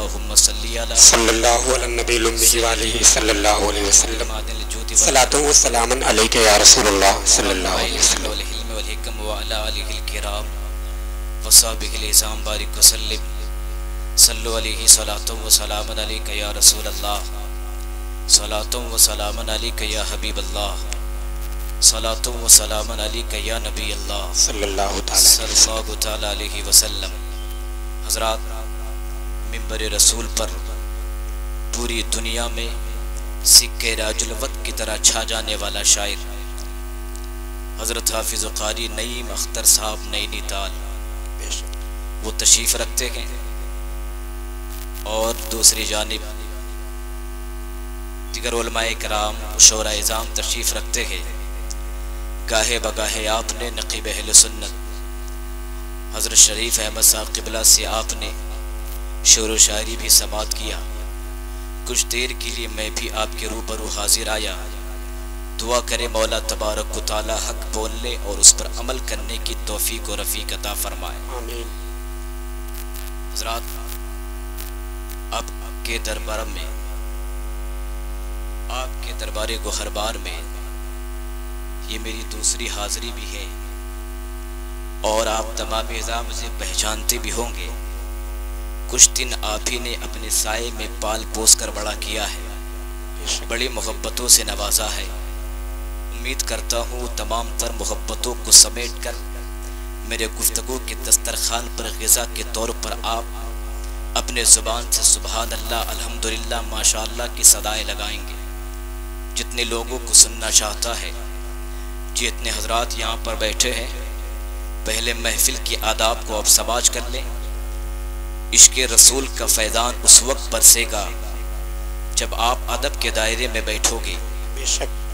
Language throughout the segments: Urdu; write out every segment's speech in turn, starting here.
اللهم صلی علی صلی اللہ علی النبی الامی وآلہ صلی اللہ علیہ وسلم صلاۃ و سلام علیک یا رسول اللہ صلی اللہ علیہ وسلم والحلم والحکم وعلی آلہ الکرام وصحبہ العظام بارک وسلم صلو علیہ صلاۃ و سلام علیک یا رسول اللہ صلاۃ و سلام علیک یا حبیب اللہ صلاۃ و سلام علیک یا نبی اللہ صلی اللہ تعالی علیہ وسلم۔ حضرات، منبر رسول پر پوری دنیا میں سکہ راج الوقت کی طرح چھا جانے والا شاعر حضرت حافظ قاری نعیم اختر صاحب نینی تال وہ تشریف رکھتے ہیں، اور دوسری جانب دیگر علماء کرام شورا اعظام تشریف رکھتے ہیں۔ گاہے بگاہے آپ نے نقیب اہل سنت حضرت شریف احمد صاحب قبلہ سے آپ نے شعر و شاعری بھی سماعت کیا۔ کچھ دیر کے لیے میں بھی آپ کے روبرو حاضر آیا۔ دعا کرے مولا تبارک و تعالی حق بولنے اور اس پر عمل کرنے کی توفیق و رفیق عطا فرمائے، آمین۔ حضرات، آپ کے دربار میں، آپ کے دربار گوہربار میں یہ میری دوسری حاضری بھی ہے، اور آپ تمام اعزاز مجھے پہچانتے بھی ہوں گے۔ کچھ دن آپ ہی نے اپنے سائے میں پال پوس کر بڑا کیا ہے، بڑی محبتوں سے نوازا ہے۔ امید کرتا ہوں تمام تر محبتوں کو سمیٹ کر میرے گفتگو کے دسترخوان پر غذا کے طور پر آپ اپنے زبان سے سبحان اللہ الحمدللہ ماشاءاللہ کی صدائیں لگائیں گے۔ جتنے لوگوں کو سننا چاہتا ہے، جتنے حضرات یہاں پر بیٹھے ہیں، پہلے محفل کی آداب کو آپ سماج کر لیں۔ عشق رسول کا فیضان اس وقت برسے گا جب آپ ادب کے دائرے میں بیٹھو گے۔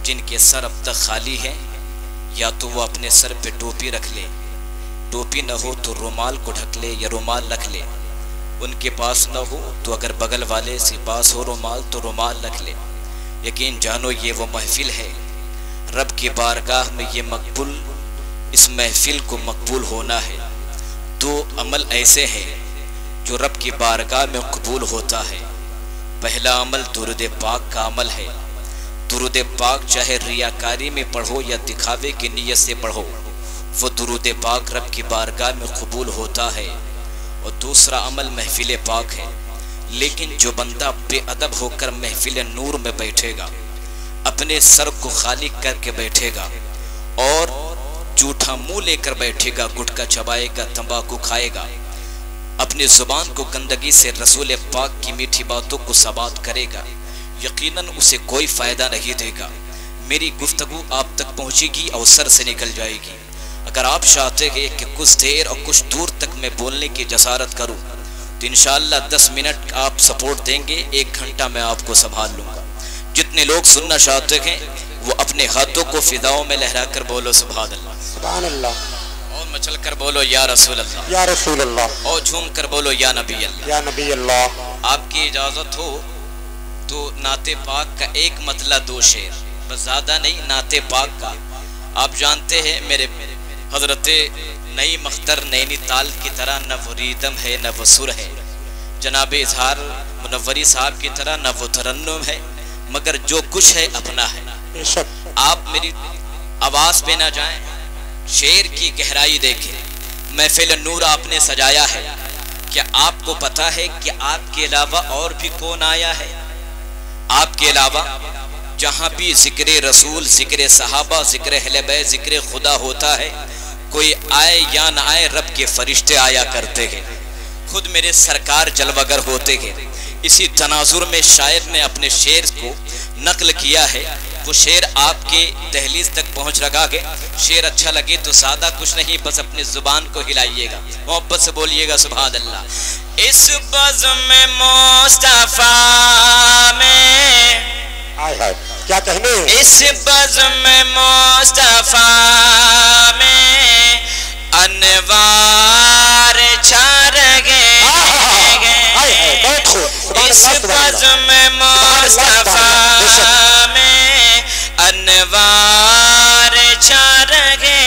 جن کے سر اب تک خالی ہیں، یا تو وہ اپنے سر پہ ٹوپی رکھ لے، ٹوپی نہ ہو تو رومال کو ڈھک لے یا رومال رکھ لے، ان کے پاس نہ ہو تو اگر بغل والے سے پاس ہو رومال تو رومال رکھ لے۔ یقین جانو یہ وہ محفل ہے، رب کی بارگاہ میں یہ مقبول، اس محفل کو مقبول ہونا ہے۔ دو عمل ایسے ہیں جو رب کی بارگاہ میں قبول ہوتا ہے۔ پہلا عمل درود پاک کا عمل ہے۔ درود پاک چاہے ریاکاری میں پڑھو یا دکھاوے کی نیت سے پڑھو، وہ درود پاک رب کی بارگاہ میں قبول ہوتا ہے۔ اور دوسرا عمل محفل پاک ہے۔ لیکن جو بندہ بے ادب ہو کر محفل نور میں بیٹھے گا، اپنے سر کو خالی کر کے بیٹھے گا اور جھوٹا منہ لے کر بیٹھے گا، گٹکا چبائے گا، تمباکو کھائے گا، اپنی زبان کو گندگی سے رسول پاک کی میٹھی باتوں کو سماعت کرے گا، یقیناً اسے کوئی فائدہ نہیں دے گا۔ میری گفتگو آپ تک پہنچے گی اور سر سے نکل جائے گی۔ اگر آپ چاہتے ہیں کہ کچھ دیر اور کچھ دور تک میں بولنے کی جسارت کروں تو انشاءاللہ 10 منٹ آپ سپورٹ دیں گے، 1 گھنٹہ میں آپ کو سنبھال لوں گا۔ جتنے لوگ سننا چاہتے ہیں وہ اپنے ہاتھوں کو فضاؤں میں لہرا کر بولو سبحان اللہ، سبحان اللہ، اور مچل کر بولو یا رسول اللہ، یا رسول اللہ، اور جھوم کر بولو یا نبی اللہ۔ یا نبی اللہ۔ آپ کی اجازت ہو تو نعت پاک کا ایک مطلع 2 شعر، بس زیادہ نہیں، نعت پاک کا۔ آپ جانتے ہیں میرے حضرت نعیم اختر نینی تال کی طرح نہ وہ ریدم ہے نہ وہ سر ہے، جناب اظہار منوری صاحب کی طرح نہ وہ ترنم ہے، مگر جو کچھ ہے اپنا ہے۔ آپ میری آواز پہ نہ جائیں، شعر کی گہرائی دیکھیں۔ محفل نور آپ نے سجایا ہے، کیا آپ کو پتا ہے کہ آپ کے علاوہ اور بھی کون آیا ہے؟ آپ کے علاوہ جہاں بھی ذکر رسول، ذکر صحابہ، ذکر اہل بیت، ذکر خدا ہوتا ہے، کوئی آئے یا نہ آئے رب کے فرشتے آیا کرتے ہیں، خود میرے سرکار جلوگر ہوتے ہیں۔ اسی تناظر میں شاعر نے اپنے شعر کو نقل کیا ہے، وہ شعر آپ کے دہلیز تک پہنچ رکھا ہے۔ شعر اچھا لگے تو سادہ کچھ نہیں، بس اپنی زبان کو ہلائیے گا، محبت سے بولیے گا سبحان اللہ۔ اس بزم مصطفیٰ میں، کیا کہنے، اس بزم مصطفیٰ میں انوار چھا رہے، اس بزم مصطفیٰ میں انوار چھا رہے،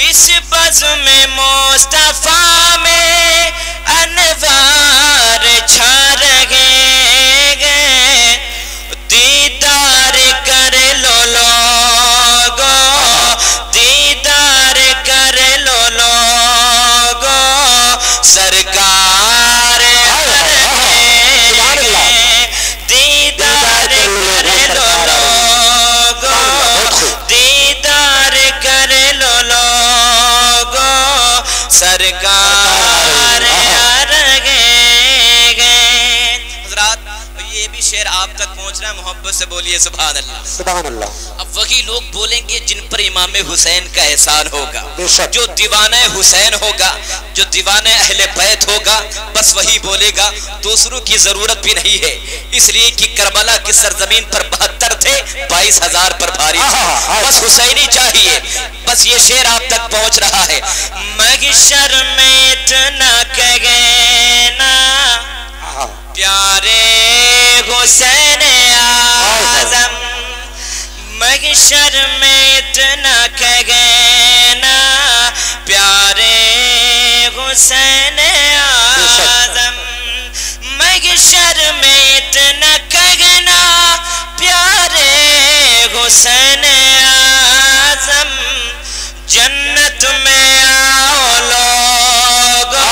اس بزم مصطفیٰ میں انوار ذرا محبت سے بولیے سبحان اللہ سبحان اللہ. اب وہی لوگ بولیں گے جن پر امام حسین کا احسان ہوگا, بے شک. جو دیوانہ حسین ہوگا, جو دیوانہ اہل بیت ہوگا, بس وہی بولے گا, دوسروں کی ضرورت بھی نہیں ہے, اس لیے کہ کربلا کی سرزمین پر 72 تھے, 22,000 پر بھاری تھے, بس حسینی چاہیے. بس یہ شعر آپ تک پہنچ رہا ہے. محشر میں اتنا کہنا پیارے حسین اعظم, محشر میں اتنا کہنا پیارے حسین اعظم, محشر میں اتنا کہنا پیارے حسین اعظم, جنت میں آؤ لوگو,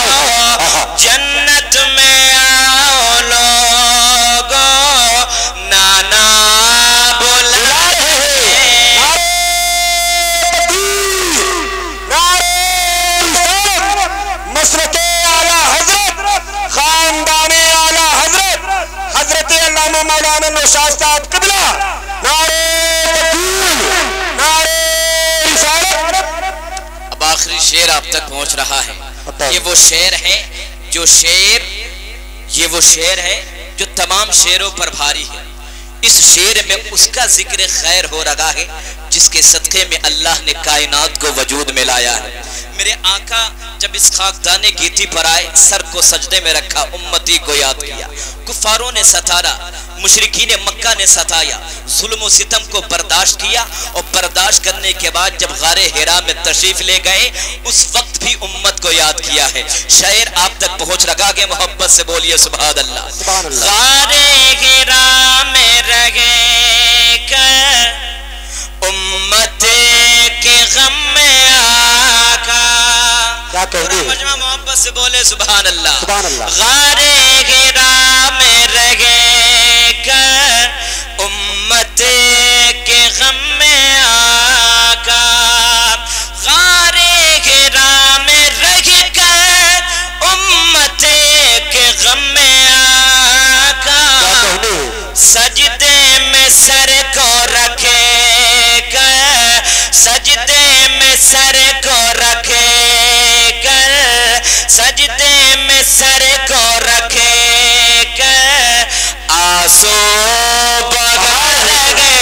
جنت میں آؤ لوگو, نانا بلائے. مسلک اعلیٰ حضرت, خاندان اعلیٰ حضرت, حضرت علامہ مولانا نوشاد صاحب قبلہ, نعرہ تکبیر, نعرہ رسالت. اب آخری شعر آپ تک پہنچ رہا ہے. یہ وہ شعر ہے جو یہ وہ شعر ہے جو تمام شعروں پر بھاری ہے. اس شعر میں اس کا ذکر خیر ہو رہا ہے جس کے صدقے میں اللہ نے کائنات کو وجود میں لایا ہے. میرے آقا جب اس خاکدان گیتی پر آئے, سر کو سجدے میں رکھا, امتی کو یاد کیا, کفاروں نے ستارا, مشرکین مکہ نے ستایا, ظلم و ستم کو برداشت کیا, اور برداشت کرنے کے بعد جب غار حرا میں تشریف لے گئے اس وقت بھی امت کو یاد کیا ہے. شعر آپ تک پہنچ رکھا گے, محبت سے بولیے سبحان اللہ. غار حرا میں رہے کر امت کے غم میں آقا, کیا کہہ دی, مجمع محبت سے بولے سبحان اللہ. سبحان اللہ. غار حرا میں رہے کر امت کے غم میں آقا, غار حرا میں رہ کر امت کے غم میں آقا, سجدے میں سر کو رکھے کر, سجدے میں سر کو رکھے کر, سجدے میں سر کو رکھے کر آنسو بہا لگے,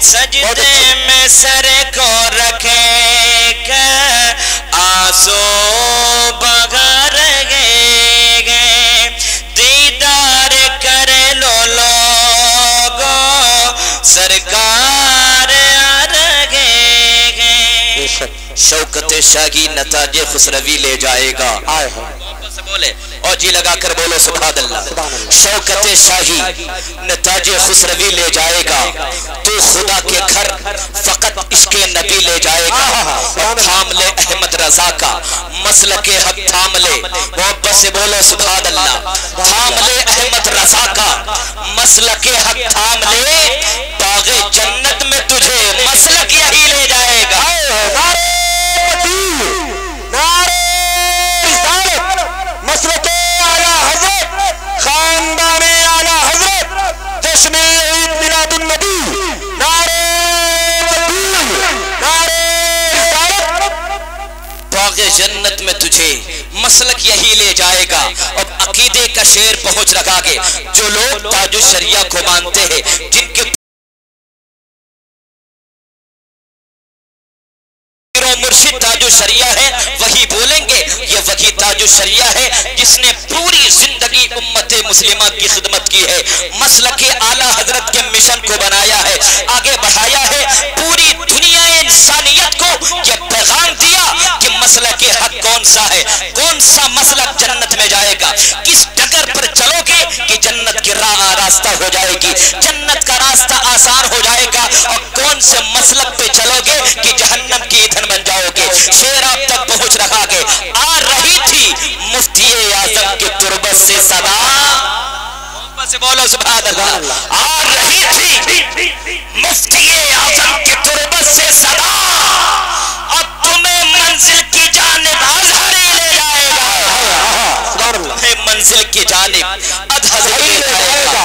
سجدے میں سر کو رکھے کر آنسو بہا لگے, دیدار کر لو لوگو سرکار آرگے. شوکت شاہی نتاج خسروی لے جائے گا, بولے اور جی لگا کر بولو سبحان اللہ. شوکت شاہی نتاج خسروی لے جائے گا, تو خدا کے گھر فقط عشق نبی لے جائے گا. اور تھام لے احمد رضا کا مسلک حق, تھام لے, محبت سے بولو سبحان اللہ. تھام لے احمد رضا کا مسلک حق, تھام لے, باغ جنت میں تجھے مسلک یہی لے جائے گا. مسلک اعلیٰ حضرت, خاندان اعلیٰ حضرت, جشن عید میلاد النبی, نعرہ تکبیر, نعرہ رسالت. باغ جنت میں تجھے مسلک یہی لے جائے گا. اب عقیدے کا شعر پہنچ رکھا گے. جو لوگ تاج الشریعہ کو مانتے ہیں, جن کے مرشد تاج الشریعہ ہے, وہی بولیں گے یہ وہی تاج الشریعہ ہے جس نے پوری زندگی امت مسلمہ کی خدمت کی ہے, مسلک اعلیٰ حضرت کے مشن کو بنایا ہے, آگے بڑھایا ہے, پوری دنیا انسانیت کو یہ پیغام دیا کہ مسلک حق کون سا ہے, کون سا مسلک جنت میں جائے گا, کس ڈگر پر چلو گے کہ جنت کی راہ راستہ ہو جائے گی, جنت کا راستہ آسان ہو جائے گا, اور کون سے مسلک پہ چلو گے کہ جہنم کی ایندھن بن جاؤ گے. شعر آپ تک پہنچ رہا گے. آ رہی تھی مفتی اعظم کی تربت سے صدا, محبت سے بولو سبحان اللہ. آ رہی تھی مفتی اعظم کی تربت سے صدا, اب تمہیں منزل کی جانب ازہری لے جائے گا, تمہیں منزل کی جانب ازہری لے جائے گا.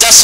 10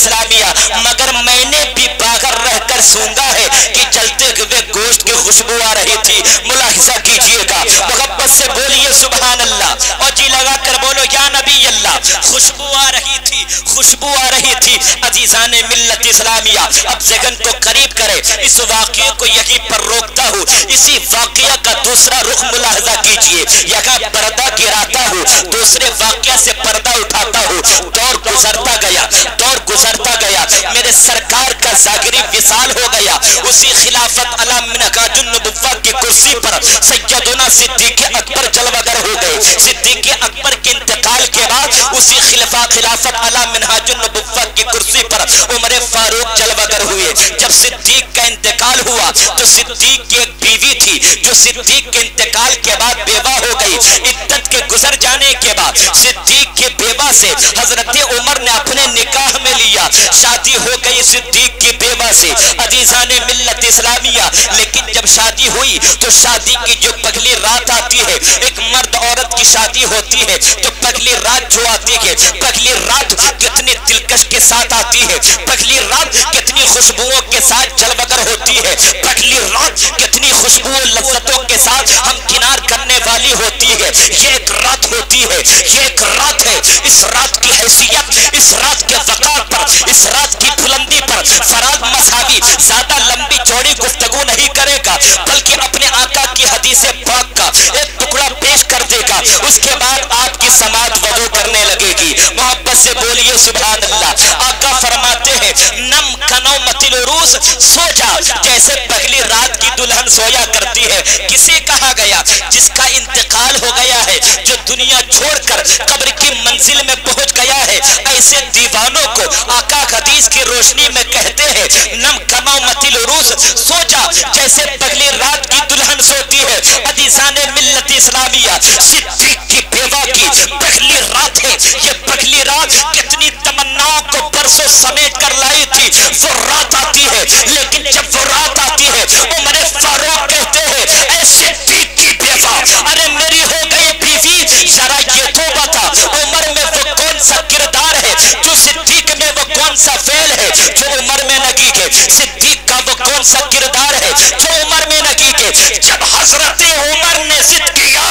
اسلامیہ مگر میں نے بھی باغر رہ کر سونگا ہے کہ جلتے ہوئے گوشت کی خوشبو آ رہی تھی. ملاحظہ کیجئے گا, محبت سے بولیے سبحان اللہ, اور جی لگا کر بولو یا نبی اللہ. خوشبو آ رہی تھی, خوشبو آ رہی تھی. عزیزان ملت اسلامیہ اب ذہن کو قریب کرے, اس واقعے کو یہیں پر روکتا ہوں. اسی واقعہ کا دوسرا رخ ملاحظہ کیجئے. یہاں پردہ گراتا ہوں, دوسرے واقعہ سے پردہ اٹھاتا ہوں. دور گزرتا گیا, دور گزرتا گیا, میرے سرکار کا ظاہری وصال ہو گیا. اسی خلافت علی منہاج النبوہ کی کرسی پر سیدنا صدیق اکبر جلوہ گر ہو گئے. صدیق اکبر کے انتقال کے بعد اسی خلافت علی منہاج النبوہ کی کرسی پر عمر فاروق جلوہ گر ہوئے. جب صدیق کا انتقال ہوا تو صدیق کی ایک بیوی تھی جو صدیق کے انتقال کے بعد بیوہ ہو گئی. عدت کے گزر جانے کے بعد صدیق کے بیوہ سے حضرت عمر نے اپنے نکاح میں لیا. شادی ہو گئی صدیق کی بیوہ سے. عزیزان ملت اسلامیہ لیکن جب شادی ہوئی تو شادی کی جو پہلی رات آتی ہے, ایک مرد عورت کی شادی ہوتی ہے تو پہلی رات جو آتی ہے, پہلی رات کتنی دلکش کے ساتھ آتی ہے, پہلی رات کتنی خوشبوؤں کے ساتھ جلوگر ہوتی ہے, پہلی رات کتنی خوشبوؤں لذتوں کے ساتھ ہم کنار کرنے والی ہوتی ہے. یہ ایک رات ہوتی ہے, یہ ایک رات ہے. اس رات کی حیثیت, اس رات کے وقار پر, اس رات کی بلندی پر فراز مساوی زیادہ لمبی چوڑی گفتگو نہیں کرے گا, بلکہ اپنے آقا کی حدیث پاک کا ایک ٹکڑا پیش کر دے گا. اس کے بعد آپ کی سماعت وضو کرنے لگے گی. محبت سے بولیے سبحان اللہ. آقا فرماتے ہیں نم کنومت العروس, سو جا جیسے پہلی رات کی دلہن سویا کرتی ہے. کسے کہا گیا؟ جس کا انتقال ہو گیا ہے, جو دنیا چھوڑ کر قبر کی منزل میں پہنچ گیا ہے. ایسے دیوانوں کو آقا حدیث کی روشنی میں کہتے ہیں نم کنومت العروس, سو جا جیسے پہلی رات کی دلہن سوتی ہے. عزیزان ملت اسلامیہ صدیق کی بیوہ کی پہلی رات ہے. یہ پہلی رات کتنی تمناؤں کو برسوں سمیٹ کر لائی تھی. وہ رات آتی ہے, لیکن جب وہ رات آتی ہے عمر فاروق کہتے ہیں اے صدیق کی بیوہ, ارے میری ہو گئی بیوی, ذرا یہ تو بتا عمر میں وہ کون سا کردار ہے جو صدیق میں, وہ کون سا فعل ہے جو عمر میں لگی ہے, صدیق کا وہ کون سا کردار ہے جو عمر میں لگی ہے. جب حضرت عمر نے ضد کیا,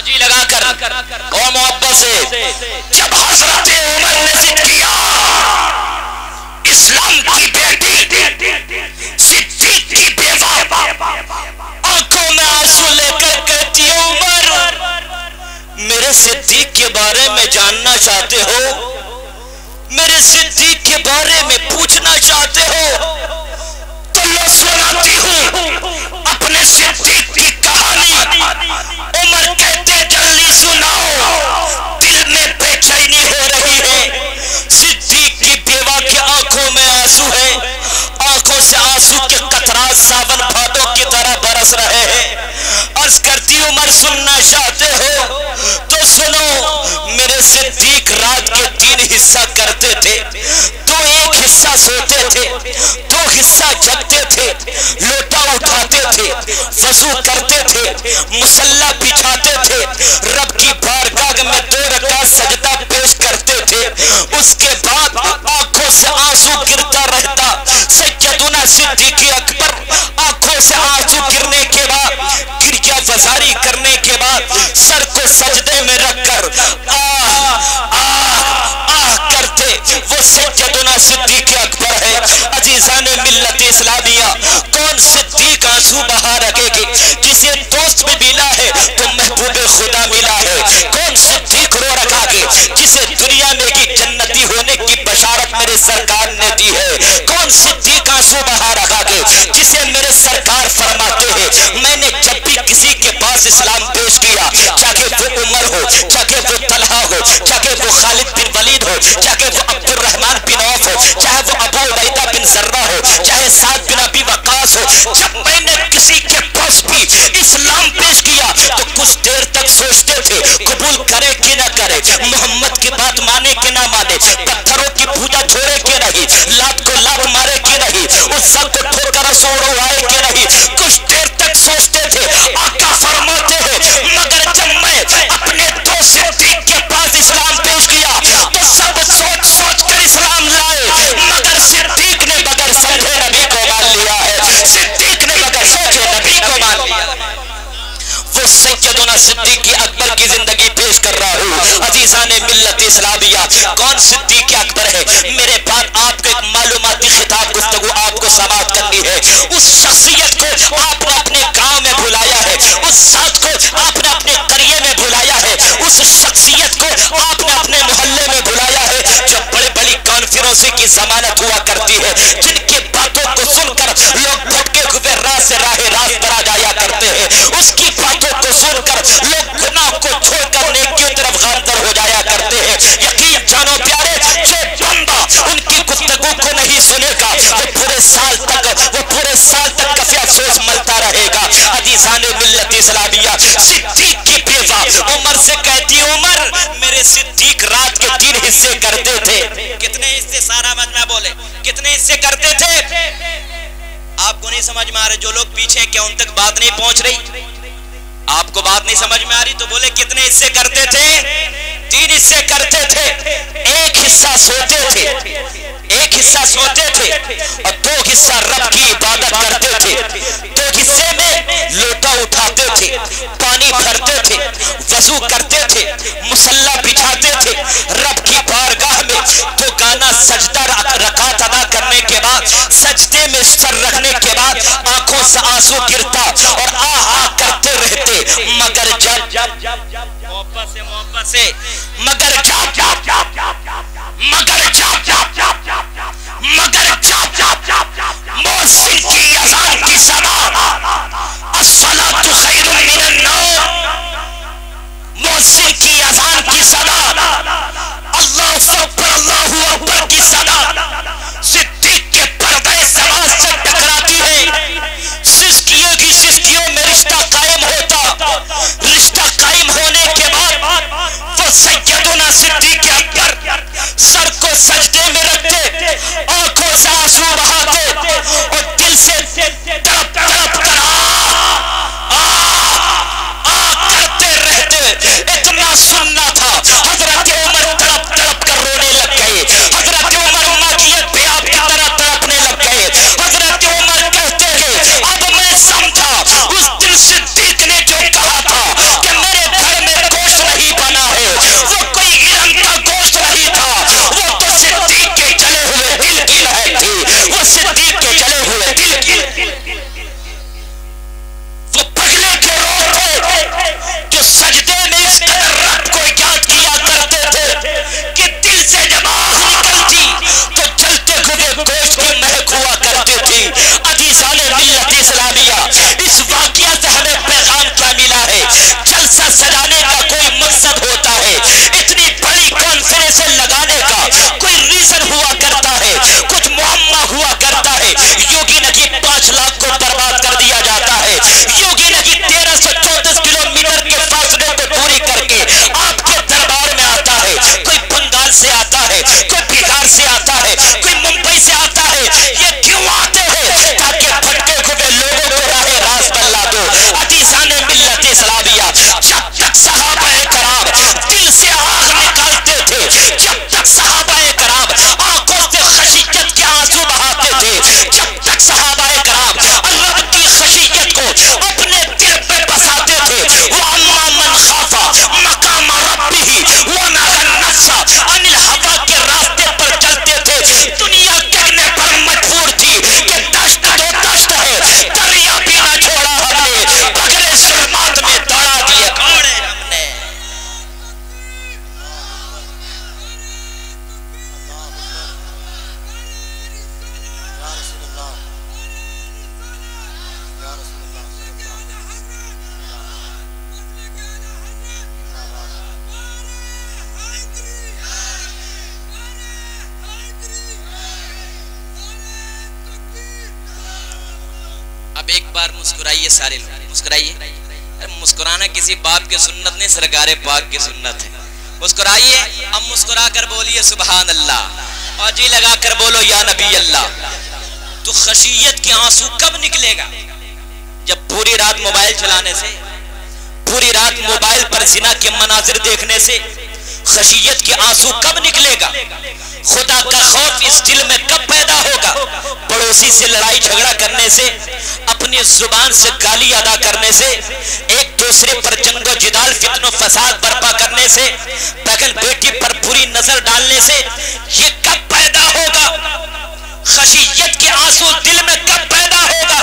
جی لگا کر اور محبت سے, جب حضرت عمر نے ضد کیا, اسلام کی بیٹی صدیق کی بیوہ آنکھوں میں آنسو لے کر کہتی ہے عمر میرے صدیق کے بارے میں جاننا چاہتے ہو, میرے صدیق کے بارے میں پوچھنا چاہتے ہو تو میں سناتی ہوں اپنے صدیق کی کہانی. عمر کہتے جلدی سناؤ, دل میں بے چینی ہو رہی ہے. صدیق کی بیوہ کی آنکھوں میں آنسو ہے, آنکھوں سے آنسو کے قطرات ساون بھادوں کی طرح برس رہے ہیں. عرض کرتی عمر سننا چاہتے ہو تو سنو, میرے صدیق رات کے 3 حصہ کرتے تھے. 2 ایک حصہ سوتے تھے, 2 حصہ جگتے تھے, لوٹا اٹھاتے تھے, وضو کرتے تھے, مصلی بچھاتے تھے, رب کی بارگاہ میں 2 رکعت سجدہ پیش کرتے تھے. اس کے بعد آنکھوں سے آنسو گرتا رہتا. سیدنا صدیق اکبر آنکھوں سے آنسو گرنے کے بعد, گریہ وزاری کرنے کے بعد سر کو سجدے میں رکھ کر کرتے. وہ سیدنا صدیق اکبر ہے. عزیزان ملت اسلامیہ کون صدیق آنسو بہا رکھے گی؟ جسے دوست میں ملا ہے تو محبوب خدا ملا ہے. کون صدیق رو رکھا گے جسے دنیا میں کی جنتی ہونے کی بشارت میرے سرکار نے دی ہے؟ کون صدیق آنسو بہا رکھا گے جسے میرے سرکار فرماتے ہیں میں نے جب بھی کسی کے پاس اسلام پیش کیا, چاہے وہ عمر ہو, چاہے وہ طلحہ ہو, چاہے وہ خالد بن ولید ہو, چاہے وہ عبد الرحمن بن عوف ہو, چاہے وہ ابو عبیدہ بن زرہ ہو, چاہے سعد بن ابی وقاص ہو, جب میں نے کسی کے پاس بھی اسلام پیش کیا تو کچھ دیر تک سوچتے تھے قبول کرے کہ نہ کرے, محمد کی بات مانے کہ نہ مانے, پتھروں کی پوجا چھوڑے کہ نہیں, لات کو لات مارے کہ نہیں, عزا کو ٹھوکر سوڑ اڑائے کہ نہیں. کچھ دیر تک سوچتے تھے. آقا فرماتے ہیں مگر جب میں اپنے 2 صدیق کے پاس اسلام پیش کیا تو سب سوچ سوچ اسلامیہ کون صدیق اکبر ہے؟ میرے بعد آپ کو ایک معلوماتی خطاب گفتگو آپ کو سماعت کرنی ہے. اس شخصیت کو آپ نے اپنے گاؤں میں بلایا ہے, اس ذات کو آپ نے اپنے قریے میں بلایا ہے, اس شخصیت کو آپ نے اپنے محلے میں بلایا ہے جو بڑے بڑی کانفرنسوں کی ضمانت ہوا کرتی ہے, جن کی باتوں کو سن کر لوگ بھٹکے ہوئے راہ سے راہ راست پر آ جایا کرتے ہیں. اس کی باتوں کو سن کر لوگ گناہ کو چھوڑ کر نیکیوں طرف گامزن ہو جایا کرتے ہیں. یقین جانو پیارے, جو بندہ ان کی گفتگو کو نہیں سنے گا وہ پورے سال تک کفی افسوس ملتا رہے گا. عزیزان ملت اسلامیہ, صدیق کی بیوہ عمر سے کہتی, عمر میرے صدیق رات کے 3 حصے کرتے تھے. کتنے حصے؟ سارا مجمع بولے کتنے حصے کرتے تھے؟ آپ کو نہیں سمجھ میں آ رہے؟ جو لوگ پیچھے ہیں کیا ان تک بات نہیں پہنچ رہی؟ آپ کو بات نہیں سمجھ میں آ رہی تو بولے کتنے حصے کرتے تھے؟ 3 حصے کرتے تھے. ایک حصہ سوتے تھے, ایک حصہ سوتے تھے اور 2 حصہ رب کی عبادت کرتے تھے. 2 حصے میں لوٹا اٹھاتے تھے, پانی بھرتے تھے, وضو کرتے تھے, مصلی بچھاتے تھے, رب کی بارگاہ میں 2 گانا سجدہ رکعت ادا کرنے کے بعد سجدے میں سر رکھنے کے بعد آنکھوں سے آنسو گرتا اور آہ کرتے رہتے. مگر محبت سے مگر مؤذن کی اذان کی صدا, الصلاۃ خیر من النوم, مؤذن کی اذان کی صدا, اللہ اکبر کی صدا صدیق کے پردے سماج سے ٹکراتی ہے. سسکیوں میں رشتہ قائم ہوتا. رشتہ قائم ہونے کے بعد وہ سیدنا صدیق اکبر سر کو سجدے میں رکھتے, آنکھوں سے آنسو بہاتے اور دل سے تڑپ تڑپ کر کرتے رہتے. اتنا سننا تھا. حضرت عمر تڑپ تڑپ کر رونے لگ گئے. حضرت عمر ماکیت پیاب کی طرح تڑپنے لگ گئے. حضرت عمر کہتے ہیں اب میں سمجھا اس دن صدیق نے جو کہا تھا کہ میرے گھر میں گوشت نہیں بنا ہے, وہ کوئی گرم کا گوشت نہیں تھا, وہ تو صدیق کے جلے ہوئے دل کی لہر تھی. وہ صدیق کے جلے ہوئے دل کی, وہ پگلے کے روح تھے جو سجدے میں اس قدر رب کو یاد کیا کرتے تھے کہ دل سے جب آہ نکلتی تو جلتے ہوئے گوشت کی مہک ہوا کرتی تھی. عزیزان ملت اسلامیہ, اس واقعہ سے ہمیں پیغام کیا ملا ہے؟ جلسہ سجانے کا کوئی مقصد ہوتا ہے, اتنی بڑی کانفرنس لگانے کا کوئی ریزن ہوا کرتا ہے, کچھ معمہ ہوا کرتا ہے. یوگی نگی 5 لاکھ کو برباد کر دیا جاتا ہے. یوگی نگی 1334 کلومیٹر کے فاصلے کو پوری کر کے آپ کے دربار میں آتا ہے. کوئی بنگال سے آتا ہے, کوئی بہار سے آتا ہے, کوئی ممبئی سے آتا ہے. یہ کیوں آتے ہیں؟ تاکہ بھٹکے ہوئے لوگوں کو راہ راست پر لا دو. عزیزان ملت اسلامیہ, جب تک صحابہ کرام دل سے آگ نکالتے تھے, جب تک صحابہ کرام آنکھوں سے خشیت کے آنسو بہاتے تھے, جب تک صحابہ کرام رب کی خشیت کو اپنے دل پہ بساتے تھے, وَأَمَّا مَنْ خَافَ مَقَامَ رَبِّهِ وَنَهَى النَّفْسَ عَنِ الْهَوَىٰ کے راستے پر چلتے تھے. دنیا کہنے پر مجبور تھی کہ دشت تو دشت ہے, دریا بھی نہ چھوڑا ہم نے, بغیر ظلمات میں دوڑا دیے گھوڑے ہم نے. اب ایک بار مسکرائیے سارے لوگ, مسکرائیے. مسکرانا کسی باپ کی سنت نہیں, سرکار پاک کی سنت ہے. مسکرائیے. اب مسکرا کر بولیے سبحان اللہ, اور جی لگا کر بولو یا نبی اللہ. تو خشیت کے آنسو کب نکلے گا؟ جب پوری رات موبائل چلانے سے, پوری رات موبائل پر زنا کے مناظر دیکھنے سے خشیت کے آنسو کب نکلے گا؟ خدا کا خوف اس دل میں کب پیدا ہوگا؟ پڑوسی سے لڑائی جھگڑا کرنے سے, اپنی اپنی زبان سے گالی ادا کرنے سے، ایک دوسرے پر جنگ و جدال فتن و فساد برپا کرنے سے، بہن بیٹی پر بری نظر ڈالنے سے، یہ کب پیدا ہوگا؟ خشیت کے آنسو دل میں کب پیدا ہوگا؟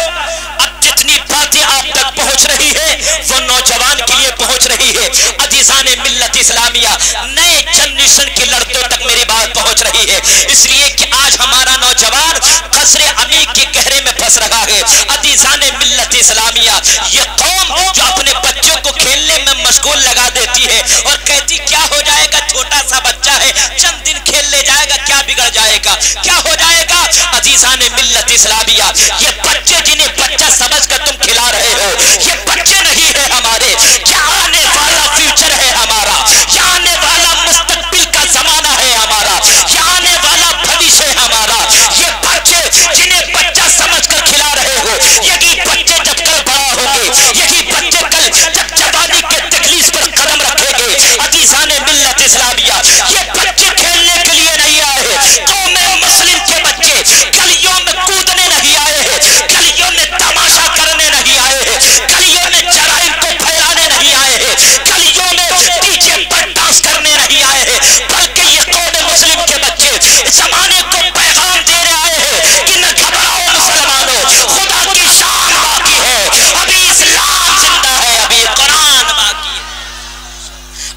اب جتنی باتیں آپ تک پہنچ رہی ہے وہ نوجوان کے لیے پہنچ رہی ہے، عزیزان ملت اسلامیہ، نئے جنریشن کے لڑکوں تک میری بات پہنچ رہی ہے، اس لیے کہ آج ہمارا نوجوان قصر عمیق کے گہرے میں پھنس رہا ہے۔ عزیزان ملت اسلامیہ، یہ قوم جو اپنے بچوں کو کھیلنے میں مشغول لگا دیتی ہے اور کہتی کیا ہو جائے گا، چھوٹا سا بچہ ہے، چند دن کھیل لے جائے گا، کیا بگڑ جائے گا، کیا ہو جائے گا؟ عزیزان ملت اسلامیہ، یہ بچے جنہیں بچہ سمجھ کر تم کھلا رہے ہو، یہ بچے نہیں ہے ہمارے، یہ آنے والا فیوچر ہے ہمارا، یہ آنے والا مستقبل کا زمانہ ہے ہمارا، یہ آنے والا بھوش ہے ہمارا۔ یہ بچے جنہیں بچہ سمجھ کر کھلا رہے ہو، یہی بچے جب کل بڑا ہوں گے، یہی بچے کل جب جوانی کے تکلیف پر قدم رکھیں گے۔ عزیزان ملت اسلامیہ، یہ بچے کھیلنے کے لیے نہیں آئے ہیں، قوم مسلم کے بچے گلیوں میں کودنے نہیں آئے ہیں، گلیوں میں تماشا کرنے نہیں آئے ہیں، گلیوں میں جرائم کو پھیلانے نہیں آئے ہیں، گلیوں میں ڈی جے پر ڈانس کرنے نہیں آئے ہیں، بلکہ یہ قوم مسلم کے بچے زمانے کو پیغام دینے آئے ہیں کہ نہ گھبراؤ مسلمانوں، خدا کی شان باقی ہے، ابھی اسلام زندہ ہے، ابھی قرآن باقی ہے۔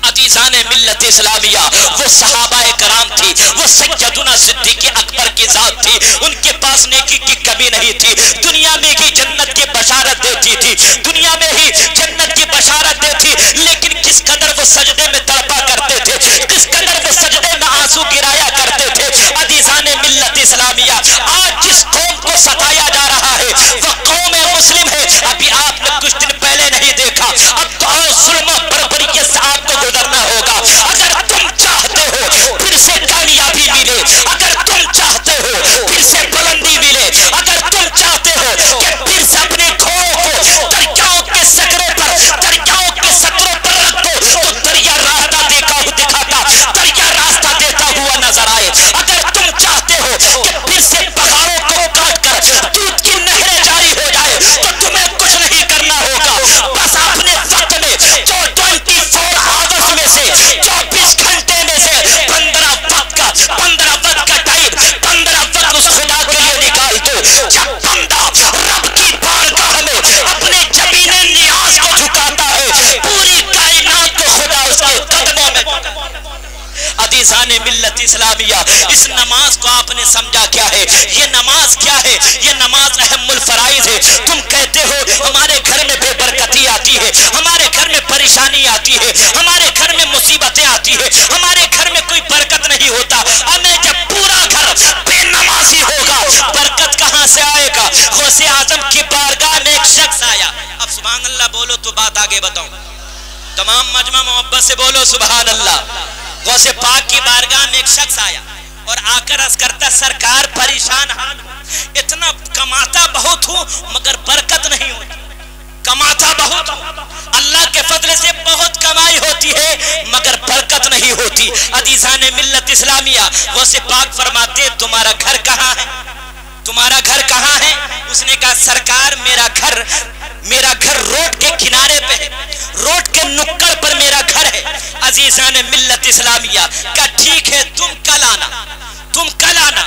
عزیزان ملت اسلامیہ، وہ صحابہ کرام تھی، وہ سیدنا صدیق اکبر کی ذات تھی، ان کے پاس نیکی کی کمی نہیں تھی، دنیا میں ہی جنت کی بشارت دیتی تھی، دنیا میں ہی جنت کی بشارت دیتی، لیکن کس قدر وہ سجدے میں تڑپا کرتے تھے، کس قدر وہ سجدے میں آنسو گرایا کرتے تھے۔ عزیزان ملت اسلامیہ، آج جس قوم کو ستایا جا رہا ہے وہ قوم مسلم ہے۔ ابھی آپ نے کچھ دن پہلے نہیں دیکھا، اب تو اور ظلم و بربریت سے آپ کو گزرنا ہوگا۔ اگر تم چاہتے ہو پھر سے کامیابی ملے، اگر تم چاہتے ہو پھر سے بلندی ملے، اگر تم چاہتے ہو کہ پھر سے اپنے کھوؤں کو دریاؤں کے سکروں پر رکھ دو تو دریا راستہ دیتا ہوا نظر آئے، اگر تم چاہتے ہو کہ پھر سے پہاڑوں کو کاٹ کر دودھ کی نہریں جاری ہو جائے تو تمہیں کچھ نہیں کرنا ہوگا، بس اپنے وقت میں جو 24 آورز میں سے 24 گھنٹے میں سے 15 وقت کا ٹائم، 15 وقت اس خدا کے لیے نکال دو۔ جب بندہ رب کی بارگاہ میں اپنے جبین نیاز کو جھکاتا ہے، پوری کائنات کو خدا اس کے قدموں میں۔ عزیزان ملت اسلامیہ، اس نماز کو آپ نے سمجھا کیا ہے؟ یہ نماز کیا ہے؟ یہ نماز اہم الفرائض ہے۔ تم کہتے ہو ہمارے گھر میں بے برکتی آتی ہے، ہمارے گھر میں پریشانی آتی ہے، ہمارے گھر میں مصیبتیں آتی ہے، ہمارے گھر میں کوئی برکت نہیں ہوتا۔ ہمیں جب پورا گھر بے نمازی ہوگا برکت کہاں سے آئے گا؟ غوث اعظم کی بارگاہ میں ایک شخص آیا، اب سبحان اللہ بولو تو بات آگے بتاؤں، تمام مجمع محبت سے بولو سبحان اللہ۔ غوث پاک کی بارگاہ میں ایک شخص آیا اور آ کر عرض کرتا سرکار پریشان حال، اتنا کماتا بہت ہوں مگر برکت نہیں ہوتی، کماتا بہت ہوں، اللہ کے فضل سے بہت کمائی ہوتی ہے مگر برکت نہیں ہوتی۔ عزیزان ملت اسلامیہ، غوث پاک فرماتے تمہارا گھر کہاں ہے؟ تمہارا گھر کہاں ہے؟ اس نے کہا سرکار میرا گھر روڈ کے کنارے پہ ہے، روڈ کے نکڑ پر میرا گھر ہے۔ عزیزان ملت اسلامیہ، کہا ٹھیک ہے تم کل آنا۔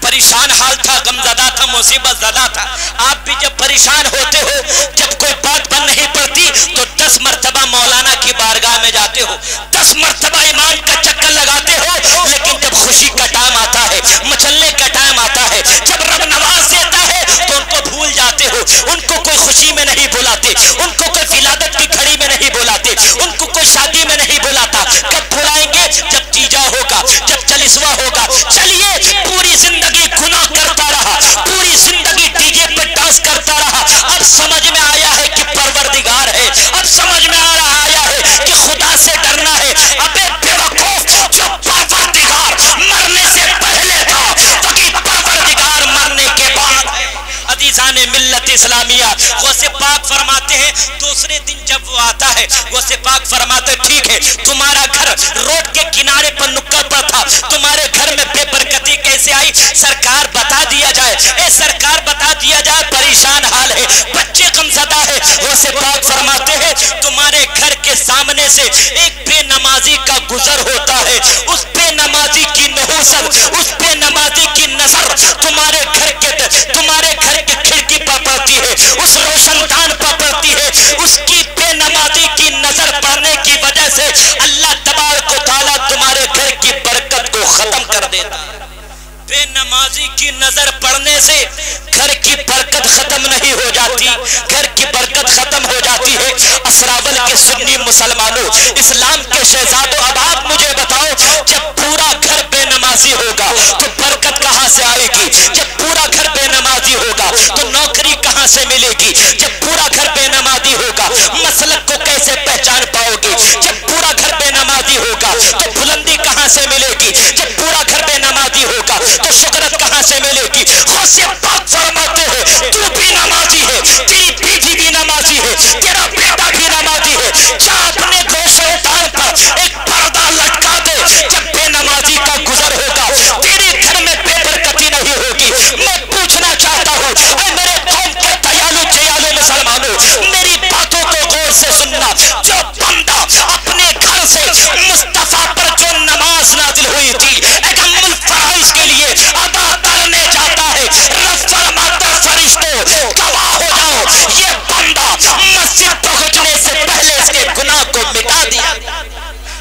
پریشان حال تھا، غمزدہ تھا، مصیبت زدہ تھا۔ آپ بھی جب پریشان ہوتے ہو، جب کوئی بات بن نہیں پڑتی تو 10 مرتبہ مولانا کی بارگاہ میں جاتے ہو، 10 مرتبہ امام کا چکر لگاتے ہو، لیکن جب خوشی کا ٹائم آتا ہے، مچلنے کا ٹائم آتا ہے، جب رب نواز دیتا ہے تو ان کو بھول جاتے ہو، ان کو کوئی خوشی میں نہیں بلاتے، ان کو کوئی ولادت کی گھڑی میں نہیں بلاتے، ان کو کوئی شادی میں نہیں بلاتا۔ کب بلائیں گے؟ جب تیجا ہوگا، جب چلیسوا ہوگا۔ چلیے پوری زندگی گناہ کرتا رہا، پوری زندگی ڈی جے پہ ڈانس کرتا رہا، اب سمجھ میں آیا ہے کہ پروردگار ہے، اب سمجھ میں آیا ہے کہ خدا سے ڈرنا ہے۔ ابے بے وقوف، جو پروردگار مرنے سے پہلے تھا وہی پروردگار مرنے کے بعد ہے۔ عزیزان ملت اسلامیہ، غوث پاک فرماتے ہیں دوسرے دن جب وہ آتا ہے، غوث پاک فرماتے ٹھیک ہے تمہارا گھر روڈ کے کنارے پر نکڑ پر تھا، تمہارے گھر میں بے برکتی کیسے آئی؟ سرکار بتا دیا جائے، اے سرکار بتا دیا جائے، پریشان حال ہے، غوث پاک فرماتے ہیں تمہارے گھر کے سامنے سے ایک بے نمازی کا گزر ہوتا ہے، اس بے نمازی کی نحوست، اس بے نمازی کی نظر تمہارے گھر کے کھڑکی پر پڑتی ہے، اس روشن دان پر پڑتی ہے، اس کی بے نمازی کی نظر پڑنے کی وجہ سے اللہ تبارک و تعالیٰ تمہارے گھر کی برکت کو ختم کر دیتا ہے۔ بے نمازی کی نظر پڑنے سے گھر کی برکت ختم نہیں ہو جاتی، گھر کی برکت ختم ہو جاتی ہے۔ اسراول کے سنی مسلمانوں، اسلام کے شہزادوں، اب آپ مجھے بتاؤ جب پورا گھر بے نمازی ہوگا تو برکت کہاں سے آئے گی؟ جب پورا گھر بے نمازی ہوگا تو نوکری کہاں سے ملے گی؟ جب پورا گھر بے نمازی ہوگا مسلک کو کیسے پہچان پاؤ گی؟ جب پورا گھر بے نمازی ہوگا تو بلندی کہاں سے ملے گی؟ جب پورا گھر بے نمازی ہوگا تو شہرت کہاں سے ملے گی؟ غوث پاک فرماتے ہیں تو بھی نمازی ہے، تیری بیوی بھی نمازی ہے، تیرا بیٹا بھی نمازی ہے، جا اپنے گوشے دار پر ایک پردہ لٹکا دے، جب بے نمازی کا گزر ہوگا تیرے گھر میں بے برکتی نہیں ہوگی۔ میں پوچھنا چاہتا ہوں اے میرے قوم کے دیالو جیالو مسلمانوں، میری باتوں کو غور سے سننا، جو بندہ اپنے گھر سے مصطفیٰ پر جو نماز نازل ہوئی تھی ایک عمل فرائض کے لیے ادا کرنے جاتا ہے، رب فرماتا فرشتوں گواہ ہو جاؤ یہ بندہ مسجد پہنچنے سے پہلے اس کے گناہ کو مٹا دیا۔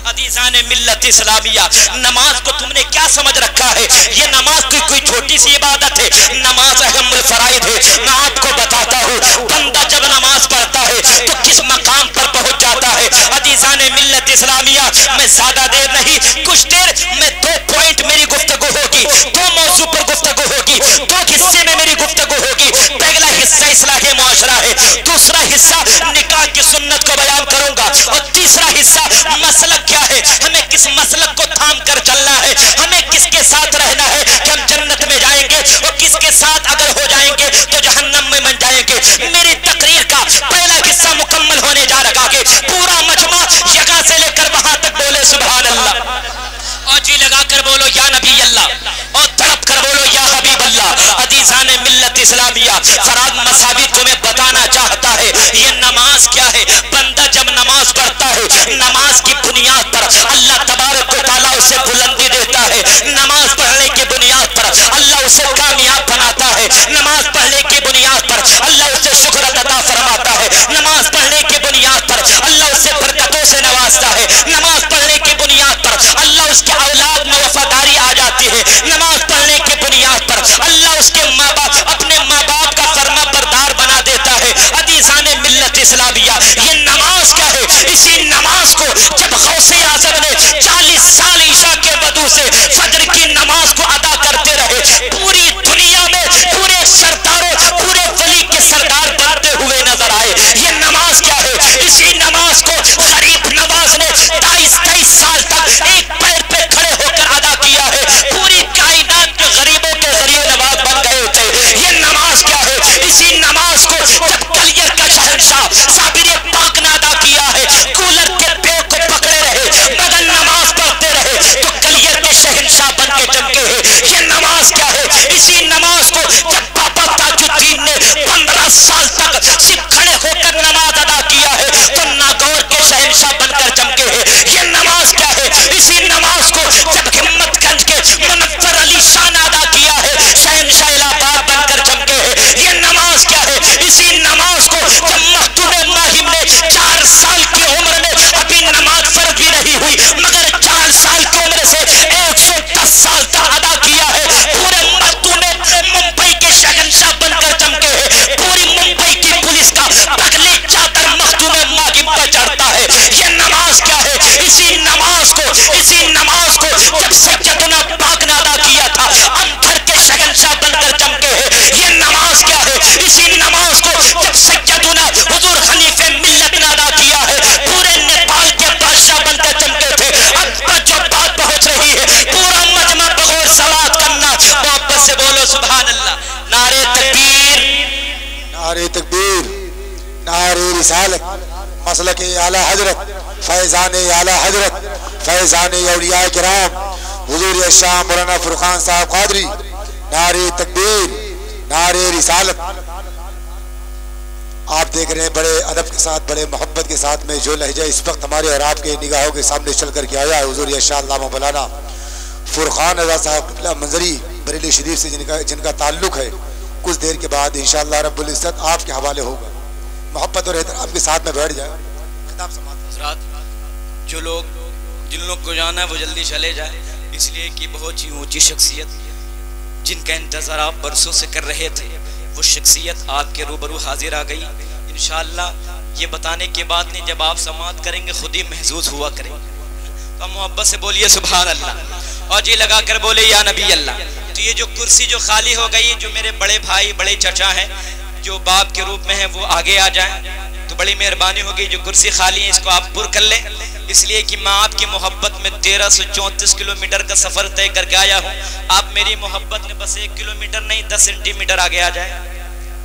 عزیزان ملت اسلامیہ، نماز کو تم نے کیا سمجھ رکھا ہے؟ یہ نماز کوئی چھوٹی سی عبادت ہے، نماز اہم الفرائض ہے۔ میں آپ کو بتاتا ہوں بندہ جب نماز پڑھتا ہے تو کس مقام پر پہنچ جاتا ہے۔ عزیزان ملت اسلامیہ، میں زیادہ دیر نہیں، کچھ دیر میں 2 پوائنٹ میری گفتگو ہوگی، 2 موضوع پر گفتگو ہوگی، 2 حصے میں میری گفتگو ہوگی۔ پہلا حصہ اصلاح معاشرہ ہے، دوسرا حصہ نکاح کی سنت کو بیان کروں گا، اور تیسرا حصہ مسلک کیا ہے، ہمیں کس مسلک کو تھام کر چلنا ہے، ہمیں کس کے ساتھ رہنا ہے کہ ہم جنت میں جائیں گے، اور کس کے ساتھ اگر ہو جائیں گے تو جہنم میں بن جائیں گے۔ میری تقریر کا پہلا حصہ مکمل ہونے جا رہا ہے، پورا مجمع یہاں سے لے کر وہاں تک بولے سبحان اللہ، اور جی لگا کر بولو یا نبی اللہ، اور تڑپ کر بولو یا حبیب اللہ۔ عزیزان ملت اسلامیہ، فراد مساوی تمہیں بتانا چاہتا ہے یہ نماز کیا ہے۔ بندہ جب نماز پڑھتا ہے نماز کی بنیاد پر اللہ تبارک و تعالیٰ اسے بلندی دیتا ہے، نماز پڑھنے کی بنیاد پر اللہ اسے کامیاب بناتا ہے، نماز پڑھنے کی بنیاد پر اللہ اسے شہرت عطا فرماتا ہے، نماز پڑھنے کی بنیاد پر اللہ اسے برکتوں سے نوازتا ہے، نماز پڑھنے کی بنیاد پر اللہ اس کے اولاد میں وفاداری آ جاتی ہے، نماز پڑھنے کی بنیاد پر اللہ اس کے ماں باپ اپنے ماں باپ کا فرما بردار بنا دیتا ہے۔ عزیزان ملت اسلامیہ، یہ نماز کیا ہے؟ اسی نماز کو جب غوث اعظم نے 40 سال عشاء کے وضو سے فجر کی نماز کو ادا کرتے رہے، پوری دنیا میں پورے سرداروں پورے ولی کے سردار بنتے ہوئے نظر آئے۔ یہ نماز کیا ہے؟ اسی نماز کو غریب نواز نے 22 سال تک ایک پیر پہ کھڑے ہو کر ادا کیا ہے، پوری کائنات کے غریبوں کے ذریعے نماز بن گئے تھے۔ یہ نماز کیا ہے؟ اسی نماز کو جب کلیر کا شہنشاہ صابر پاک نے ادا کیا ہے، کولر کے پیڑ کو پکڑے رہے مگر نماز پڑھتے رہے تو کلیر کے شہنشاہ بن کے چمکے ہیں۔ یہ نماز کیا ہے؟ اسی نماز کو جب بابا تاج الدین نے 15 سال تک صرف کھڑے ہو کر نماز ادا کیا ہے تو ناگور کے شہنشاہ بن کر چمکے ہیں۔ یہ نماز کیا ہے؟ اسی نماز کو جب ہمت گنج کے منور علی شاہ نے ادا کیا ہے شہنشاہ الہ آباد بن کر چمکے ہیں۔ یہ نماز کیا ہے؟ اسی نماز کو جب مخدوم ماہم نے 4 سال کی عمر میں ابھی نماز فرض بھی نہیں ہوئی مگر 4 سال کی عمر سے 110 سال تک ادا کیا ہے، پورے مخدوم ممبئی کے شہنشاہ بن کر چمکے ہیں، پوری ممبئی کی پولیس کا پگلی چادر مخدوم ماہم پر چڑھتا ہے۔ یہ نماز کیا ہے؟ اسی نماز کو جب سیدنا پاک نے ادا کیا تھا اندر کے شہنشاہ بن کر چمکے ہیں۔ یہ نماز کیا ہے؟ اسی نماز کو جب سیدنا حضور خلیفہ ملت نے ادا کیا ہے پورے نیپال کے بادشاہ بن کر چمکے تھے۔ اب پر جو بات پہنچ رہی ہے پورا مجمع بغور سوات کرنا، محبت سے بولو سبحان اللہ، نعرہ تکبیر، نعرہ تکبیر، نعرہ رسالت، مسلک اعلی حضرت، فیضان اعلی حضرت، فیضان اولیاء کرام حضور شاہ مولانا فرقان صاحب قادری، نعرہ تکبیر، نعرہ رسالت۔ آپ دیکھ رہے ہیں بڑے ادب کے ساتھ بڑے محبت کے ساتھ میں جو لہجہ اس وقت ہمارے اور آپ کے نگاہوں کے سامنے چل کر کے آیا ہے حضور ارشاد علامہ مولانا فرقان رضا صاحب قبلہ منظری بریلی شریف سے جن کا تعلق ہے، کچھ دیر کے بعد انشاءاللہ رب العزت آپ کے حوالے ہوگا. محبت اور احترام کے ساتھ میں بیٹھ جائے. خطاب سماعت حضرات، جو لوگ جن لوگ کو جانا ہے وہ جلدی چلے جائے، اس لیے کہ بہت ہی اونچی شخصیت جن کا انتظار آپ برسوں سے کر رہے تھے وہ شخصیت آپ کے روبرو حاضر آ گئی. انشاءاللہ یہ بتانے کے بعد نہیں، جب آپ سماعت کریں گے خود ہی محظوظ ہوا کریں گے. تو محبت سے بولیے سبحان اللہ اور جی لگا کر بولے یا نبی اللہ. تو یہ جو کرسی جو خالی ہو گئی، جو میرے بڑے بھائی بڑے چچا ہیں جو باپ کے روپ میں ہیں وہ آگے آ جائیں تو بڑی مہربانی ہوگی. جو کرسی خالی ہے اس کو آپ پر کر لیں، اس لیے کہ میں آپ کی محبت میں 1334 کلومیٹر کا سفر طے کر کے آیا ہوں. آپ میری محبت میں بس 1 کلومیٹر نہیں 10 سینٹی میٹر آگے آ جائیں،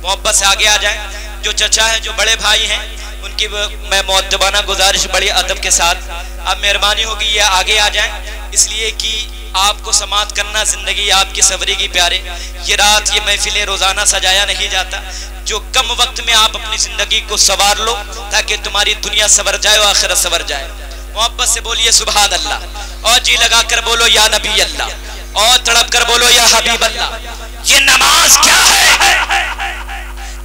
محبت سے آگے آ جائیں. جو چچا ہیں جو بڑے بھائی ہیں ان کی میں مؤدبانہ گزارش بڑی ادب کے ساتھ آپ مہربانی ہوگی یہ آگے آ جائیں، اس لیے کہ آپ کو سماعت کرنا زندگی آپ کی سوری کی پیارے. یہ رات یہ محفل روزانہ سجایا نہیں جاتا، جو کم وقت میں آپ اپنی زندگی کو سوار لو تاکہ تمہاری دنیا سور جائے اور آخرت سور جائے. محبت سے بولیے سبحان اللہ اور جی لگا کر بولو یا نبی اللہ اور تڑپ کر بولو یا حبیب اللہ. یہ نماز کیا ہے؟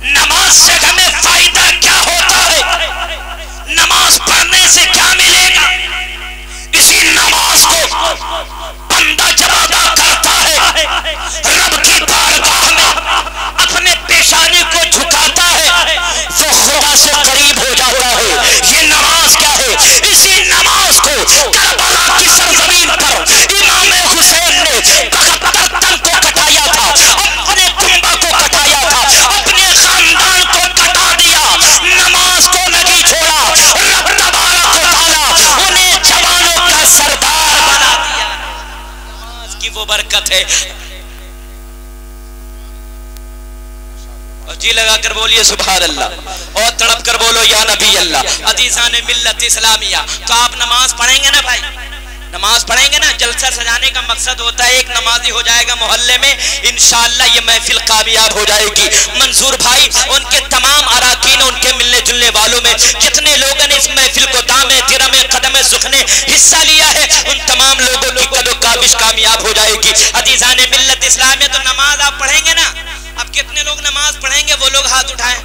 نماز سے ہمیں فائدہ کیا ہوتا ہے؟ نماز پڑھنے سے کیا ملے گا؟ اسی نماز کو بندہ جب ادا کرتا ہے رب کی بارگاہ میں اپنے پیشانی کو جھکاتا ہے وہ خدا سے قریب ہو جاتا ہے. یہ نماز کیا ہے؟ اسی نماز کو کربلا کی سرزمین پر امام حسین نے 72 تن کو کٹایا تھا، اپنے کنبہ کو کٹایا تھا، اپنے خاندان کو کٹا دیا، نماز کو نہیں چھوڑا. رب تبارک و تعالی انہیں جوانوں کا سردار بنا دیا. نماز کی وہ برکت ہے. جی لگا کر بولیے سبحان اللہ اور تڑپ کر بولو یا نبی اللہ. عزیزان ملت اسلامیہ، تو آپ نماز پڑھیں گے نا بھائی؟ نماز پڑھیں گے نا؟ جلسہ سجانے کا مقصد ہوتا ہے ایک نمازی ہو جائے گا محلے میں، انشاءاللہ یہ محفل کامیاب ہو جائے گی. منصور بھائی ان کے تمام اراکین ان کے ملنے جلنے والوں میں جتنے لوگوں نے اس محفل کو دامے درمے قدم سخنے حصہ لیا ہے ان تمام لوگوں کی قد و کاوش کامیاب ہو جائے گی. عزیزان ملت اسلامیہ، تو نماز آپ پڑھیں گے نا؟ اب کتنے لوگ نماز پڑھیں گے وہ لوگ ہاتھ اٹھائیں.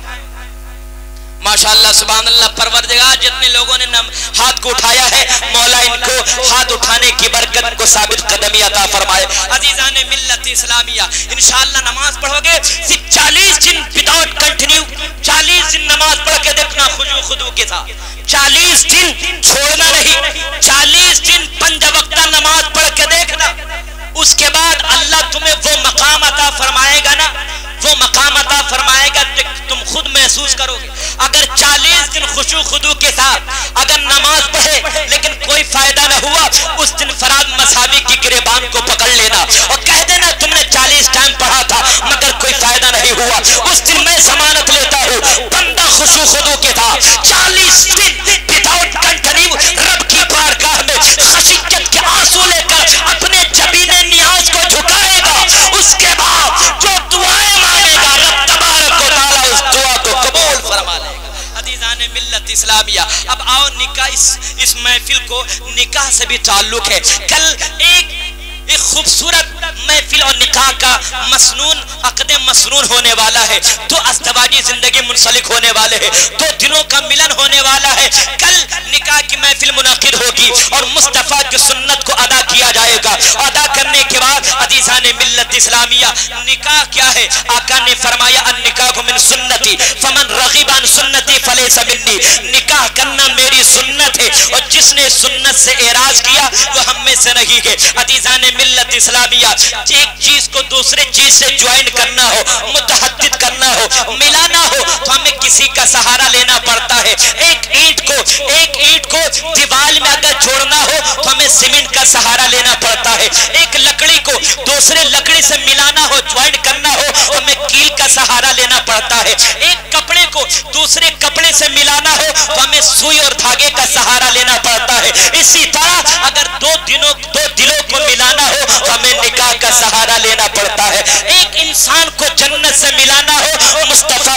ماشاءاللہ سبحان اللہ. پروردگار جتنے لوگوں نے ہاتھ کو اٹھایا ہے مولا ان کو ہاتھ اٹھانے کی برکت کو ثابت قدمی عطا فرمائے. عزیزان ملت اسلامیہ، انشاءاللہ نماز پڑھو گے صرف 40 دن وداؤٹ کنٹینیو، 40 دن نماز پڑھ کے دیکھنا خضوع خضوع کے ساتھ. 40 دن چھوڑنا نہیں، 40 دن 5 وقتہ نماز پڑھ کے دیکھنا. اس کے بعد اللہ تمہیں وہ مقام عطا فرمائے گا نا، وہ مقام عطا فرمائے گا تم خود محسوس کرو گے. اگر 40 دن خشوع خضوع کے ساتھ اگر نماز پڑھے لیکن کوئی فائدہ نہ ہوا، اس دن فراد مساوی کی گریبان کو پکڑ لینا اور کہہ دینا تم نے 40 ٹائم پڑھا تھا مگر کوئی فائدہ نہیں ہوا. اس دن میں ضمانت لیتا ہوں بندہ خشوع خضوع کے ساتھ 40 دن وداؤٹ کنٹینیو رب کی بارگاہ میں خشیت کے آنسو لے کر اپنے جبینے نیاز کو جھکائے گا. اس کے بعد جو دعائیں مانگے گا رب تبارک و تعالی اس دعا کو قبول فرما لے گا. عزیزان ملت اسلامیہ، اب آؤ نکاح، اس محفل کو نکاح سے بھی تعلق ہے. کل ایک خوبصورت محفل اور نکاح کا مسنون عقد مسنون ہونے والا ہے. 2 ازدواجی زندگی منسلک ہونے والے ہیں، 2 دنوں کا ملن ہونے والا ہے. کل نکاح کی محفل منعقد ہوگی اور مصطفیٰ کی سنت کو ادا کیا جائے گا. ادا کرنے کے بعد عزیزان ملت اسلامیہ، نکاح کیا ہے؟ آقا نے فرمایا النکاح من سنتی فمن رغب عن سنتی فلیس منی. نکاح کرنا میری سنت ہے اور جس نے سنت سے اعراض کیا وہ ہم میں سے نہیں ہے. عزیزان ملت اسلامیہ، ایک چیز کو دوسرے چیز سے جوائن کرنا ہو، متحدد کرنا ہو، ملانا ہو تو ہمیں کسی کا سہارا لینا پڑتا ہے. ایک اینٹ کو دیوال میں اگر جوڑنا ہو تو ہمیں سیمنٹ کا سہارا لینا پڑتا ہے. ایک لکڑی کو دوسرے لکڑی سے ملانا ہو، جوائن کرنا ہو تو ہمیں کیل کا سہارا لینا پڑتا ہے. ایک کپڑے کو دوسرے کپڑے سے ملانا ہو تو ہمیں سوئی اور دھاگے کا سہارا لینا پڑتا ہے. اسی طرح اگر دو دلوں کو ملانا ہو تو ہمیں نکاح کا سہارا لینا پڑتا ہے. ایک انسان کو جنت سے ملانا ہو مصطفیٰ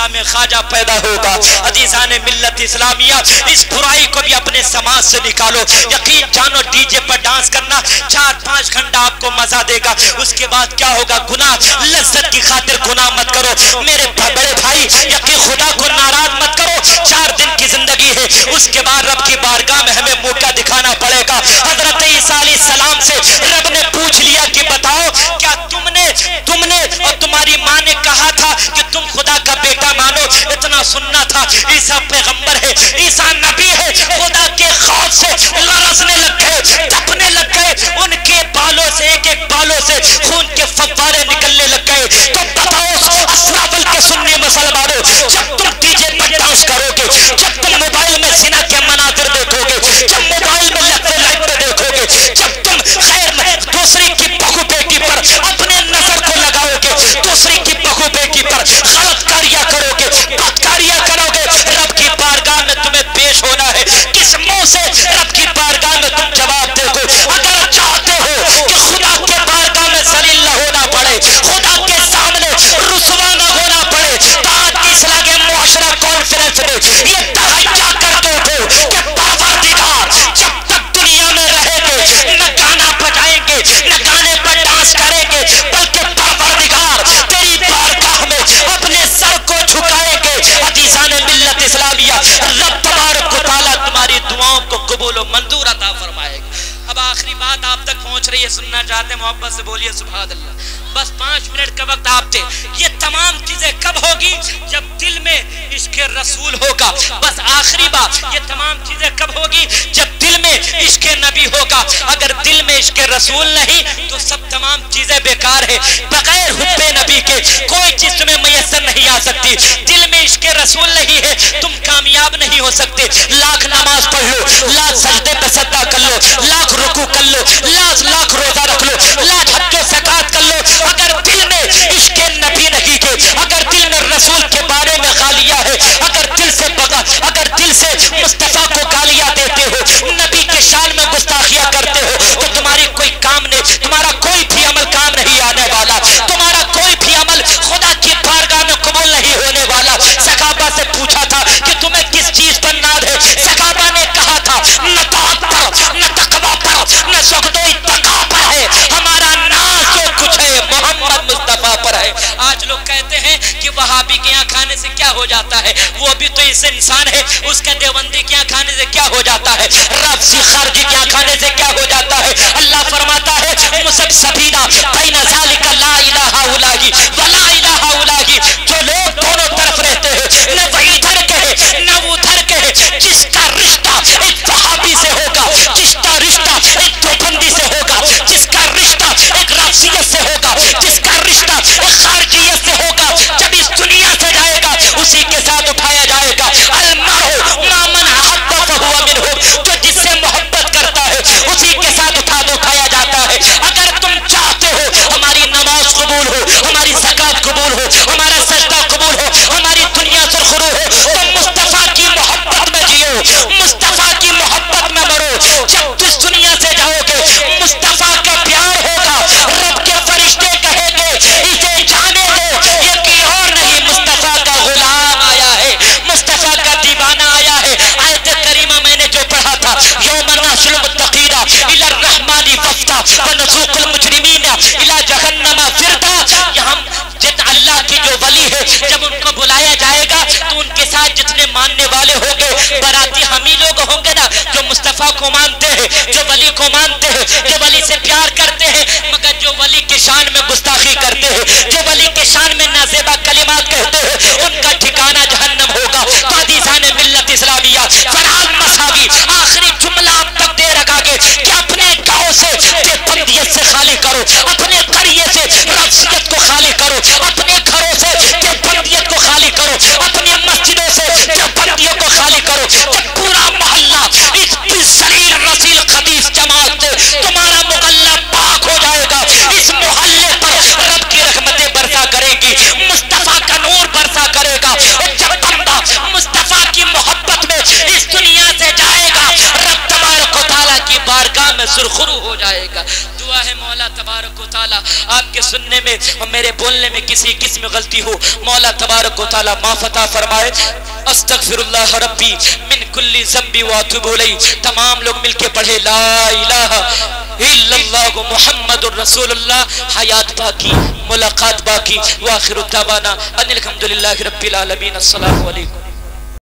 اصطلاح میں خواجہ پیدا ہوگا. عزیزان ملت اسلامیہ اس برائی کو بھی اپنے سماج سے نکالو. یقین جانو ڈی جے پر ڈانس کرنا 4-5 گھنٹہ آپ کو مزہ دے گا, اس کے بعد کیا ہوگا؟ گناہ. لذت کی خاطر گناہ مت کرو میرے بڑے بھائی, یقین خدا کو ناراض مت کرو. 4 دن کی زندگی ہے, اس کے بعد رب کی بارگاہ میں ہمیں منہ کا دکھانا پڑے گا. حضرت عیسیٰ علیہ السلام سے رب نے پوچھ لیا کہ بتاؤ کیا تم نے اور تمہاری ماں نے کہا تھا کہ تم خدا کا بیٹا مانو؟ اتنا سننا تھا. عیسیٰ پیغمبر ہے, عیسیٰ نبی ہے. خدا کے خوف سے لرزنے لگ گئے, تپنے لگ گئے. ان کے بالوں سے ایک ایک بالوں سے خون کے فوارے نکلنے لگ گئے. تو بتاؤ اسرافیل کے سنی مسلمانوں, جب تم ڈی جے پر ڈانس کرو گے, جب تم موبائل میں زنا کے مناظر دیکھو گے, جب موبائل میں لفظ لائٹ دیکھو گے, جب تم خیر میں دوسری کی بہو بیٹی پر اپنے نظر کو لگاؤ گے, دوسری کی بہو بیٹی پر غلط کاریاں کرو گے, بدکاریاں کرو گے, رب کی بارگاہ میں تمہیں پیش ہونا ہے. کس منہ سے رب کی بارگاہ میں تم جواب دے گو؟ اگر چاہتے ہو کہ خدا کے بارگاہ میں ذلیل نہ ہونا پڑے, خدا کے سامنے رسوا نہ ہونا پڑے, تو آج اسلامی معاشرہ کانفرنس میں یہ تہیا کر دو کہ پروردگار جب تک دنیا میں رہے گے نہ گانا بجائیں گے, نہ گانے پر ڈانس کریں گے, بلکہ پروردگار تیری بارگاہ میں اپنے سر کو جھکائیں گے. عزیزان ملت اسلامیہ, رب تبارک و تعالیٰ تمہاری دعاؤں کو قبول و منظور عطا فرمائے گا. اب آخری بات آپ تک پہنچ رہی ہے, سننا چاہتے ہیں محبت سے بولیے سبحان اللہ. بس 5 منٹ کا وقت آپ تھے. یہ تمام چیزیں کب ہوگی؟ جب دل میں عشق رسول ہوگا. بس آخری بات, یہ تمام چیزیں کب ہوگی؟ جب دل میں عشق نبی ہوگا. اگر دل میں عشق رسول نہیں تو سب تمام چیزیں بیکار ہے. بغیر حب نبی کے کوئی چیز تمہیں میسر نہیں آ سکتی. دل میں عشق رسول نہیں ہے, تم کامیاب نہیں ہو سکتے. لاکھ نماز پڑھ لو, لاکھ سجدے پہ صدقہ کر لو, لاکھ رکوع کر لو, لاکھ روزہ رکھ لو, لاکھ حج و زکات کر لو, اگر دل میں عشق نبی نہیں ہے, اگر دل میں رسول کے بارے میں غالیہ ہے, اگر دل سے مصطفیٰ کو گالیاں دیتے ہو, نبی کے شان میں گستاخیاں کرتے ہو, تو تمہاری کوئی کام نہیں, تمہارا کوئی بھی عمل کام نہیں آنے والا, تمہارا کوئی بھی عمل خدا کی بارگاہ میں قبول نہیں ہونے والا. صحابہ سے پوچھا تھا کہ تمہیں کس چیز پر ناز ہے؟ صحابہ نے کہا تھا نہ طاعت پر, نہ تقویٰ پر, نہ زہد و اتقاء پر ہے, ہمارا ناز جو کچھ ہے محمد مصطفیٰ پر ہے. آج لوگ کہتے ہیں کہ وہابی کے یہاں کھانے سے کیا ہو جاتا ہے, وہ بھی تو اس انسان ہے, اس کے دیوبندی کے یہاں کھانے سے کیا ہو جاتا ہے, رافضی خارجی کے یہاں کھانے سے کیا ہو جاتا ہے. اللہ فرماتا ہے مسبسبینا بین ذالک لا الہ الا اللہ ولا الہ الا اللہ. جو لوگ دونوں طرف رہتے ہیں, نہ وہ ادھر کے ہیں نہ وہ ادھر کے ہیں, جس کا رشتہ ایک وہابی سے ہوگا, جس کا رشتہ ایک دیوبندی سے ہوگا, جس کا رشتہ ایک رافضیت سے ہوگا, جس کا رشتہ ایک خارجیت سے ہوگا, جب اس دنیا سے جائے گا اسی کے ساتھ اٹھایا جائے گا. المرء مع من احب فهو منهم, جو جس سے محبت کرتا ہے اسی کے ساتھ اٹھایا جاتا ہے. اگر تم چاہتے ہو ہماری نماز قبول ہو, ہماری زکات قبول ہو, ہمارا سجدہ قبول ہو, ہماری دنیا سرخرو ہو, تو مصطفیٰ کی محبت میں جیو, مصطفیٰ کی محبت میں مرو. جب اس دنیا سے جاؤ گے مصطفیٰ کا پیار ہوگا, رب کے فرشتے کہیں گے اسے جانے دو, یہ کوئی اور نہیں مصطفیٰ کا غلام آیا ہے, مصطفیٰ کا دیوانہ آیا ہے. آیت کریمہ میں نے جو پڑھا تھا, یوم نحشر المتقین الی الرحمن وفدا ونسوق المجرمین الی جہنم فردا. یہاں اللہ کے جو ولی ہے جب ان کو بلایا جائے گا تو ان کے ساتھ جتنے ماننے والے ہوں گے براتی ہم ہی لوگ ہوں گے نا, جو مصطفیٰ کو مانتے ہیں, جو ولی کو مانتے ہیں, جو ولی سے پیار کرتے ہیں, مگر جو ولی کے شان میں گستاخی کرتے ہیں, جو ولی کے شان میں نازیبا کلمات کہتے ہیں, ان کا ٹھکانہ جہنم ہوگا. تو عزیزان ملت اسلامیہ, فرحان مساوی آخری جملہ آپ تک دے رکھا گے کہ اپنے گاؤں سے دیوبندیت سے خالی کرو, اپنے قریے سے رافضیت کو خالی کرو, اپنے گھروں سے دیوبندیت کو خالی کرو, اپنی مسجدوں سے دیوبندیت کو خالی کرو. جب پورا محلہ اس ذلیل رذیل خبیث جماعت سے تمہارا محلہ پاک ہو جائے گا, اس محلے تعالیٰ آپ کے سننے میں اور میرے بولنے میں کسی قسم غلطی ہو مولا تبارک و تعالیٰ معاف عطا فرمائے. استغفر اللہ ربی من کل ذنب واتوب الیہ. تمام لوگ مل کے پڑھے لا الہ الا اللہ محمد الرسول اللہ. حیات باقی ملاقات باقی. واخر دعوانا ان الحمدللہ رب العالمین. السلام علیکم.